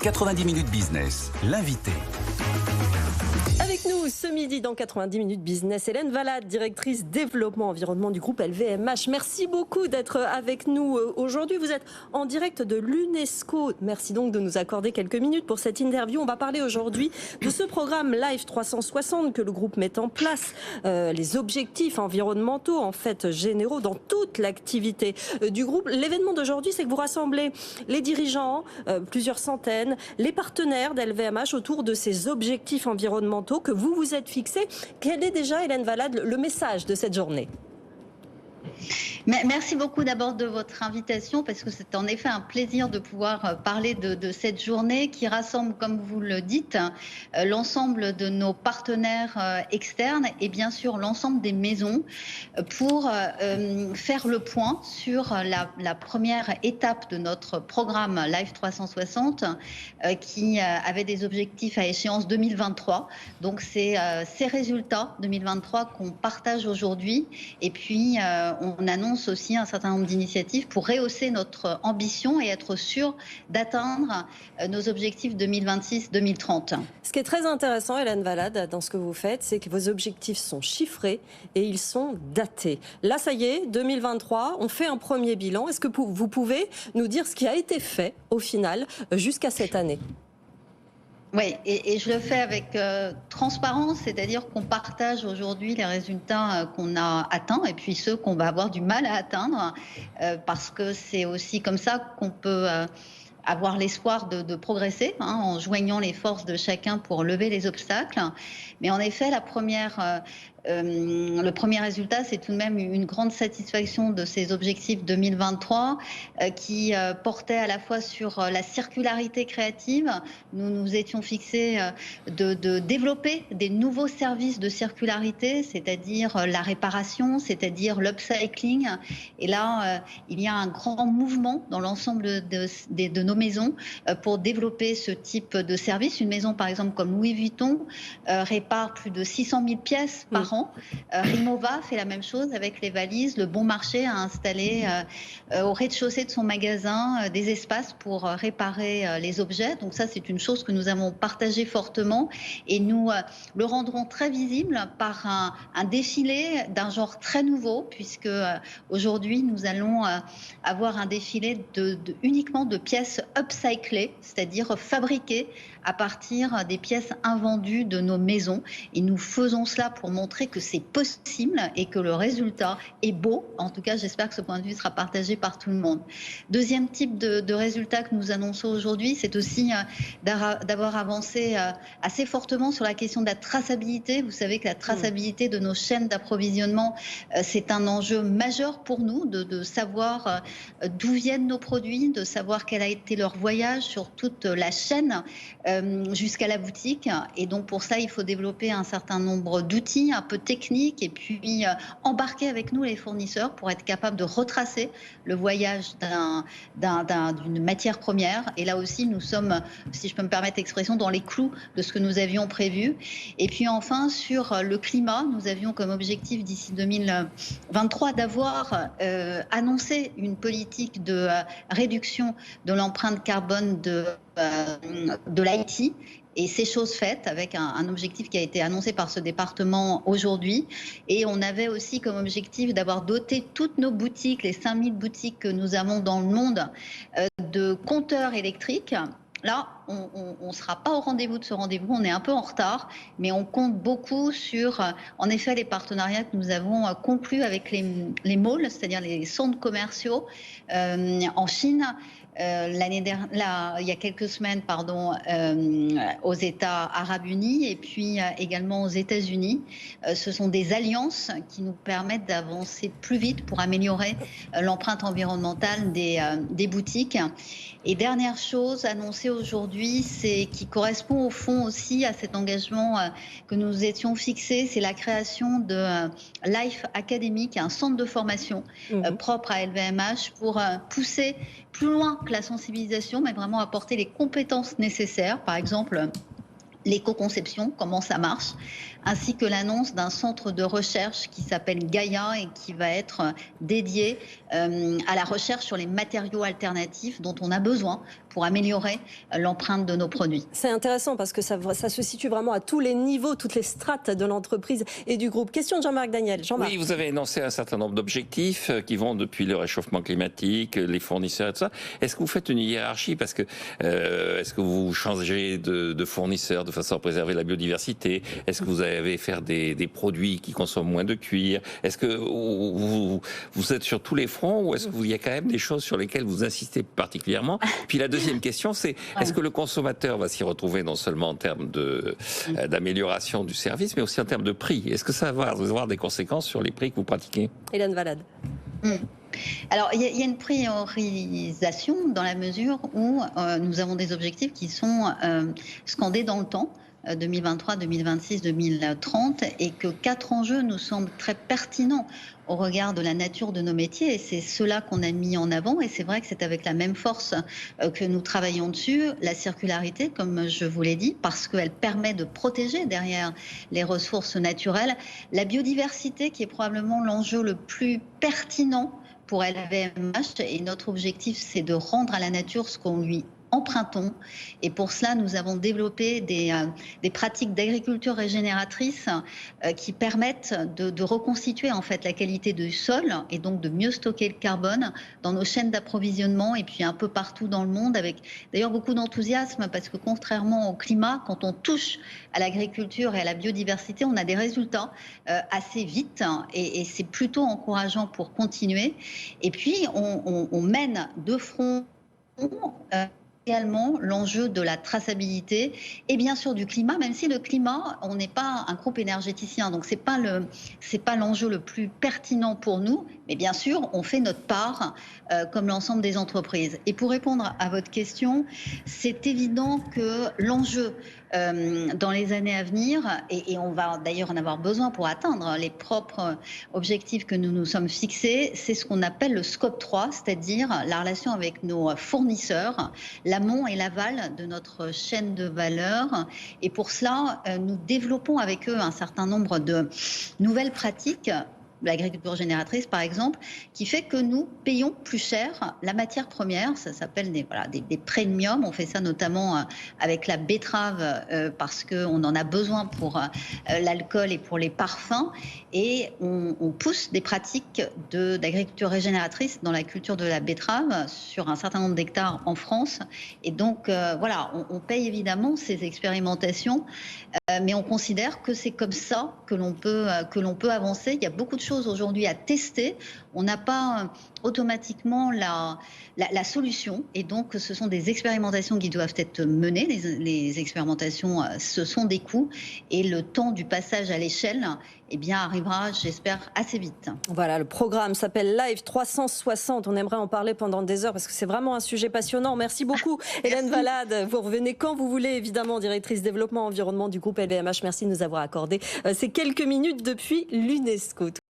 90 minutes business, l'invité. Avec nous ce midi dans 90 minutes business, Hélène Valade, directrice développement environnement du groupe LVMH. Merci beaucoup d'être avec nous aujourd'hui. Vous êtes en direct de l'UNESCO. Merci donc de nous accorder quelques minutes pour cette interview. On va parler aujourd'hui de ce programme Life 360 que le groupe met en place. Les objectifs environnementaux en fait généraux dans toute l'activité du groupe. L'événement d'aujourd'hui, c'est que vous rassemblez les dirigeants, plusieurs centaines, les partenaires d'LVMH autour de ces objectifs environnementaux que vous vous êtes fixés. Quel est déjà, Hélène Valade, le message de cette journée ? Merci beaucoup d'abord de votre invitation parce que c'est en effet un plaisir de pouvoir parler de cette journée qui rassemble, comme vous le dites, l'ensemble de nos partenaires externes et bien sûr l'ensemble des maisons pour faire le point sur la première étape de notre programme Life 360 qui avait des objectifs à échéance 2023. Donc c'est ces résultats 2023 qu'on partage aujourd'hui et puis on annonce aussi un certain nombre d'initiatives pour rehausser notre ambition et être sûr d'atteindre nos objectifs 2026-2030. Ce qui est très intéressant, Hélène Valade, dans ce que vous faites, c'est que vos objectifs sont chiffrés et ils sont datés. Là, ça y est, 2023, on fait un premier bilan. Est-ce que vous pouvez nous dire ce qui a été fait au final jusqu'à cette année ? Oui, et je le fais avec transparence, c'est-à-dire qu'on partage aujourd'hui les résultats qu'on a atteints et puis ceux qu'on va avoir du mal à atteindre, parce que c'est aussi comme ça qu'on peut avoir l'espoir de progresser, en joignant les forces de chacun pour lever les obstacles. Mais en effet, le premier résultat, c'est tout de même une grande satisfaction de ces objectifs 2023 qui portaient à la fois sur la circularité créative. Nous nous étions fixés de développer des nouveaux services de circularité, c'est-à-dire la réparation, c'est-à-dire l'upcycling. Et là, il y a un grand mouvement dans l'ensemble de nos maisons pour développer ce type de service. Une maison, par exemple, comme Louis Vuitton, répare plus de 600 000 pièces par an. Rimowa fait la même chose avec les valises. Le Bon Marché a installé au rez-de-chaussée de son magasin des espaces pour réparer les objets. Donc ça, c'est une chose que nous avons partagée fortement et nous le rendrons très visible par un défilé d'un genre très nouveau puisque aujourd'hui, nous allons avoir un défilé uniquement de pièces upcyclées, c'est-à-dire fabriquées à partir des pièces invendues de nos maisons. Et nous faisons cela pour montrer que c'est possible et que le résultat est beau. En tout cas, j'espère que ce point de vue sera partagé par tout le monde. Deuxième type de résultat que nous annonçons aujourd'hui, c'est aussi d'avoir avancé assez fortement sur la question de la traçabilité. Vous savez que la traçabilité de nos chaînes d'approvisionnement, c'est un enjeu majeur pour nous de savoir d'où viennent nos produits, de savoir quel a été leur voyage sur toute la chaîne jusqu'à la boutique. Et donc pour ça, il faut développer un certain nombre d'outils un peu techniques et puis embarquer avec nous les fournisseurs pour être capable de retracer le voyage d'une matière première. Et là aussi, nous sommes, si je peux me permettre l'expression, dans les clous de ce que nous avions prévu. Et puis enfin, sur le climat, nous avions comme objectif d'ici 2023 d'avoir annoncé une politique de réduction de l'empreinte carbone de l'IT. Et c'est chose faite avec un objectif qui a été annoncé par ce département aujourd'hui. Et on avait aussi comme objectif d'avoir doté toutes nos boutiques, les 5000 boutiques que nous avons dans le monde, de compteurs électriques. Là, on ne sera pas au rendez-vous de ce rendez-vous, on est un peu en retard, mais on compte beaucoup sur, en effet, les partenariats que nous avons conclus avec les malls, c'est-à-dire les centres commerciaux en Chine. Il y a quelques semaines, aux États arabes unis et puis également aux États-Unis. Ce sont des alliances qui nous permettent d'avancer plus vite pour améliorer l'empreinte environnementale des boutiques. Et dernière chose annoncée aujourd'hui, c'est qui correspond au fond aussi à cet engagement que nous étions fixés, c'est la création de Life Academy, qui est un centre de formation propre à LVMH pour pousser plus loin que la sensibilisation, mais vraiment apporter les compétences nécessaires. Par exemple, l'éco-conception, comment ça marche, ainsi que l'annonce d'un centre de recherche qui s'appelle Gaïa et qui va être dédié à la recherche sur les matériaux alternatifs dont on a besoin pour améliorer l'empreinte de nos produits. C'est intéressant parce que ça se situe vraiment à tous les niveaux, toutes les strates de l'entreprise et du groupe. Question de Jean-Marc Daniel. Jean-Marc. Oui, vous avez énoncé un certain nombre d'objectifs qui vont depuis le réchauffement climatique, les fournisseurs et tout ça. Est-ce que vous faites une hiérarchie parce que est-ce que vous changez de fournisseur de façon à préserver la biodiversité? Est-ce que vous allez faire des produits qui consomment moins de cuir? Est-ce que vous êtes sur tous les fronts ou est-ce qu'il y a quand même des choses sur lesquelles vous insistez particulièrement? Puis la deuxième question, c'est est-ce que le consommateur va s'y retrouver non seulement en termes d'amélioration du service, mais aussi en termes de prix? Est-ce que ça va avoir des conséquences sur les prix que vous pratiquez? Hélène Valade. Alors, il y a une priorisation dans la mesure où nous avons des objectifs qui sont scandés dans le temps. 2023, 2026, 2030, et que 4 enjeux nous semblent très pertinents au regard de la nature de nos métiers, et c'est cela qu'on a mis en avant, et c'est vrai que c'est avec la même force que nous travaillons dessus. La circularité, comme je vous l'ai dit, parce qu'elle permet de protéger derrière les ressources naturelles, la biodiversité qui est probablement l'enjeu le plus pertinent pour LVMH, et notre objectif c'est de rendre à la nature ce qu'on lui empruntons. Et pour cela, nous avons développé des pratiques d'agriculture régénératrice qui permettent de reconstituer en fait la qualité du sol et donc de mieux stocker le carbone dans nos chaînes d'approvisionnement et puis un peu partout dans le monde, avec d'ailleurs beaucoup d'enthousiasme parce que contrairement au climat, quand on touche à l'agriculture et à la biodiversité, on a des résultats assez vite et c'est plutôt encourageant pour continuer. Et puis on mène de front également l'enjeu de la traçabilité et bien sûr du climat, même si le climat, on n'est pas un groupe énergéticien, donc c'est pas l'enjeu le plus pertinent pour nous, mais bien sûr, on fait notre part comme l'ensemble des entreprises. Et pour répondre à votre question, c'est évident que l'enjeu dans les années à venir, et on va d'ailleurs en avoir besoin pour atteindre les propres objectifs que nous nous sommes fixés, c'est ce qu'on appelle le scope 3, c'est-à-dire la relation avec nos fournisseurs, l'amont et l'aval de notre chaîne de valeur. Et pour cela, nous développons avec eux un certain nombre de nouvelles pratiques, l'agriculture génératrice par exemple, qui fait que nous payons plus cher la matière première. Ça s'appelle des premiums. On fait ça notamment avec la betterave parce qu'on en a besoin pour l'alcool et pour les parfums. Et on pousse des pratiques d'agriculture régénératrice dans la culture de la betterave sur un certain nombre d'hectares en France. Et donc voilà, on paye évidemment ces expérimentations, mais on considère que c'est comme ça que l'on peut avancer. Il y a beaucoup de choses aujourd'hui à tester. On n'a pas automatiquement la solution et donc ce sont des expérimentations qui doivent être menées. Les expérimentations, ce sont des coûts et le temps du passage à l'échelle arrivera, j'espère, assez vite. Voilà, le programme s'appelle Live 360. On aimerait en parler pendant des heures parce que c'est vraiment un sujet passionnant. Merci beaucoup, Hélène Valade. Vous revenez quand vous voulez, évidemment, directrice développement environnement du groupe LVMH. Merci de nous avoir accordé ces quelques minutes depuis l'UNESCO.